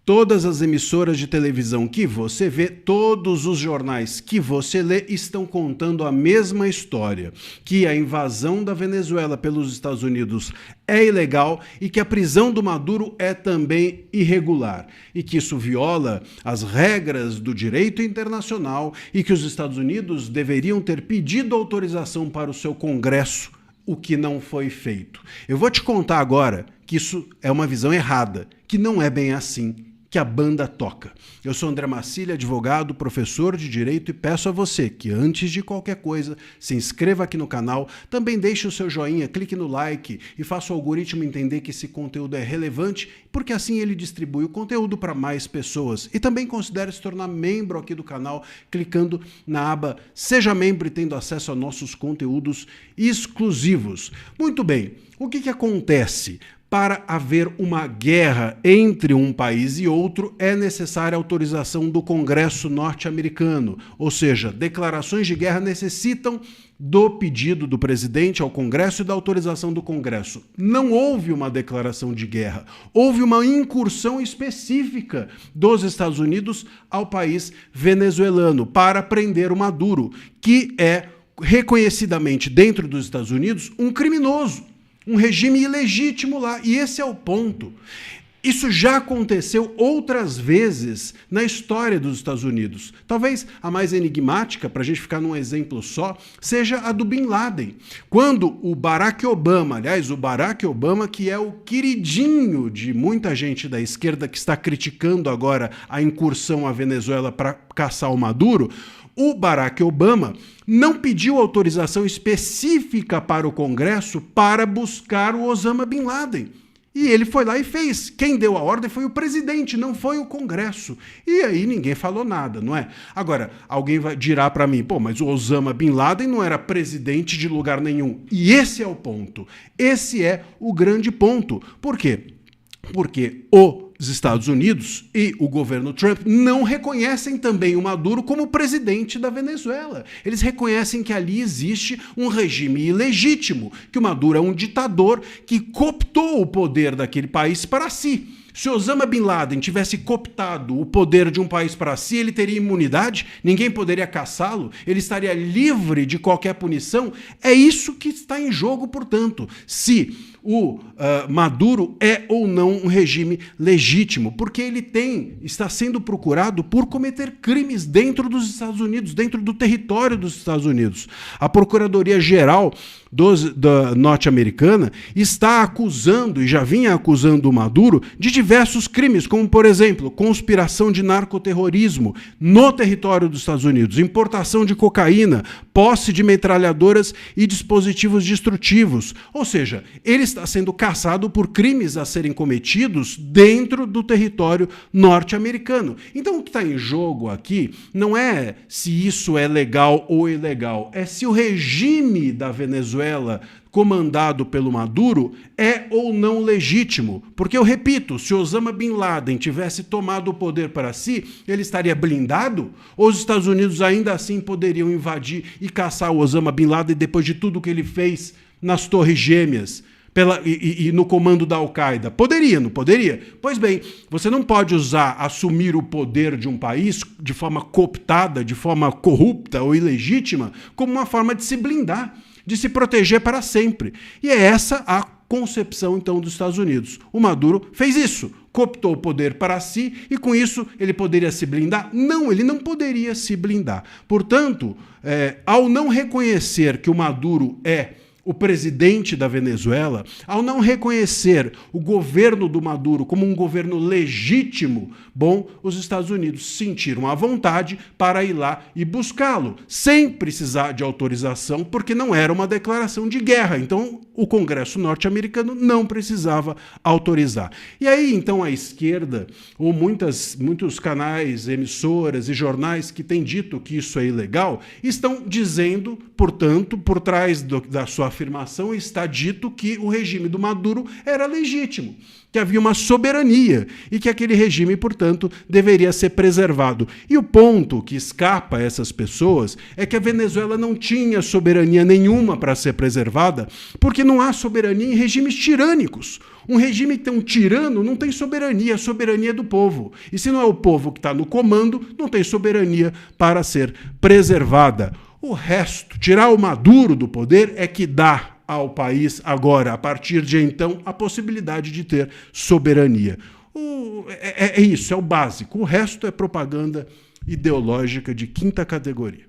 Todas as emissoras de televisão que você vê, todos os jornais que você lê estão contando a mesma história, que a invasão da Venezuela pelos Estados Unidos é ilegal e que a prisão do Maduro é também irregular e que isso viola as regras do direito internacional e que os Estados Unidos deveriam ter pedido autorização para o seu Congresso, o que não foi feito. Eu vou te contar agora que isso é uma visão errada, que não é bem assim que a banda toca. Eu sou André Marcília, advogado, professor de Direito, e peço a você que, antes de qualquer coisa, se inscreva aqui no canal, também deixe o seu joinha, clique no like e faça o algoritmo entender que esse conteúdo é relevante, porque assim ele distribui o conteúdo para mais pessoas. E também considere se tornar membro aqui do canal, clicando na aba Seja Membro e tendo acesso a nossos conteúdos exclusivos. Muito bem, o que acontece? Para haver uma guerra entre um país e outro, é necessária a autorização do Congresso norte-americano, ou seja, declarações de guerra necessitam do pedido do presidente ao Congresso e da autorização do Congresso. Não houve uma declaração de guerra, houve uma incursão específica dos Estados Unidos ao país venezuelano para prender o Maduro, que é reconhecidamente dentro dos Estados Unidos um criminoso. Um regime ilegítimo lá, e esse é o ponto. Isso já aconteceu outras vezes na história dos Estados Unidos. Talvez a mais enigmática, para a gente ficar num exemplo só, seja a do Bin Laden. Quando o Barack Obama, aliás, o Barack Obama, que é o queridinho de muita gente da esquerda que está criticando agora a incursão à Venezuela para caçar o Maduro, o Barack Obama não pediu autorização específica para o Congresso para buscar o Osama Bin Laden. E ele foi lá e fez. Quem deu a ordem foi o presidente, não foi o Congresso. E aí ninguém falou nada, não é? Agora, alguém dirá para mim, pô, mas o Osama Bin Laden não era presidente de lugar nenhum. E esse é o ponto. Esse é o grande ponto. Por quê? Porque os Estados Unidos e o governo Trump não reconhecem também o Maduro como presidente da Venezuela. Eles reconhecem que ali existe um regime ilegítimo, que o Maduro é um ditador que cooptou o poder daquele país para si. Se Osama Bin Laden tivesse cooptado o poder de um país para si, ele teria imunidade, ninguém poderia caçá-lo, ele estaria livre de qualquer punição. É isso que está em jogo, portanto, se o Maduro é ou não um regime legítimo, porque ele está sendo procurado por cometer crimes dentro dos Estados Unidos, dentro do território dos Estados Unidos. A Procuradoria-Geral da norte-americana está acusando, e já vinha acusando o Maduro, de diversos crimes, como, por exemplo, conspiração de narcoterrorismo no território dos Estados Unidos, importação de cocaína, posse de metralhadoras e dispositivos destrutivos. Ou seja, ele está sendo caçado por crimes a serem cometidos dentro do território norte-americano. Então, o que está em jogo aqui não é se isso é legal ou ilegal, é se o regime da Venezuela comandado pelo Maduro é ou não legítimo. Porque, eu repito, se Osama Bin Laden tivesse tomado o poder para si, ele estaria blindado? Ou os Estados Unidos ainda assim poderiam invadir e caçar o Osama Bin Laden depois de tudo que ele fez nas Torres Gêmeas? E no comando da Al-Qaeda? Poderia, não poderia? Pois bem, você não pode assumir o poder de um país de forma cooptada, de forma corrupta ou ilegítima, como uma forma de se blindar, de se proteger para sempre. E é essa a concepção, então, dos Estados Unidos. O Maduro fez isso, cooptou o poder para si e, com isso, ele poderia se blindar? Não, ele não poderia se blindar. Portanto, ao não reconhecer que o Maduro é o presidente da Venezuela, ao não reconhecer o governo do Maduro como um governo legítimo, os Estados Unidos sentiram a vontade para ir lá e buscá-lo, sem precisar de autorização, porque não era uma declaração de guerra. Então, o Congresso norte-americano não precisava autorizar. E aí, então, a esquerda, ou muitos canais, emissoras e jornais que têm dito que isso é ilegal, estão dizendo, portanto, por trás da sua afirmação está dito que o regime do Maduro era legítimo, que havia uma soberania e que aquele regime, portanto, deveria ser preservado. E o ponto que escapa a essas pessoas é que a Venezuela não tinha soberania nenhuma para ser preservada, porque não há soberania em regimes tirânicos. Um regime que tem um tirano não tem soberania, a soberania é do povo. E se não é o povo que está no comando, não tem soberania para ser preservada. O resto, tirar o Maduro do poder, é que dá ao país agora, a partir de então, a possibilidade de ter soberania. É isso, é o básico. O resto é propaganda ideológica de quinta categoria.